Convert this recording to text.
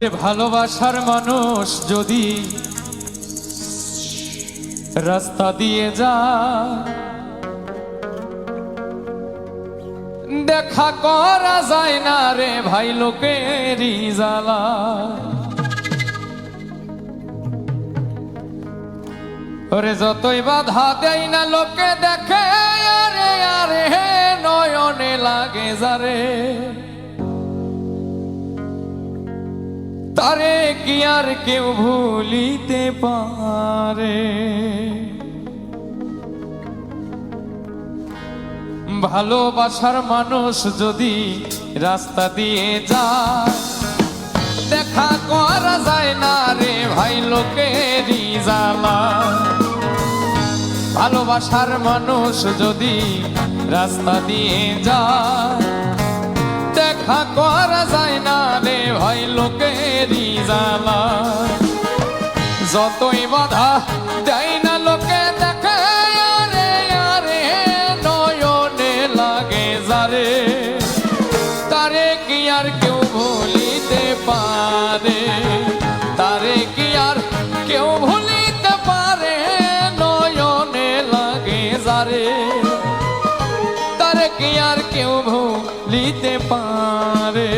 ভালোবাসার মানুষ যদি রাস্তা দিয়ে যায় দেখা করা যায় না রে ভাই লোকেরই জ্বালা। ওরে যতই বাধা দেয় না লোকে দেখে আরে আরে নয়নে লাগে যারে তারে কি আর কেউ ভুলিতে পারে। ভালোবাসার মানুষ যদি রাস্তা দিয়ে যায় দেখা করা যায় না রে ভাই লোকেরই জ্বালা। ভালোবাসার মানুষ যদি রাস্তা দিয়ে যায় দেখা করা যায় না রে ভাই লোকেরই জ্বালা। যতই বাধা দেয় না লোকে দেখে আরে আরে নয়নে লাগে যারে তারে কি আর কেউ ভুলিতে পারে। তারে কি আর কেউ ভুলিতে পারে নয়নে লাগে যারে তারে কি আর কেউ ভুলিতে পারে।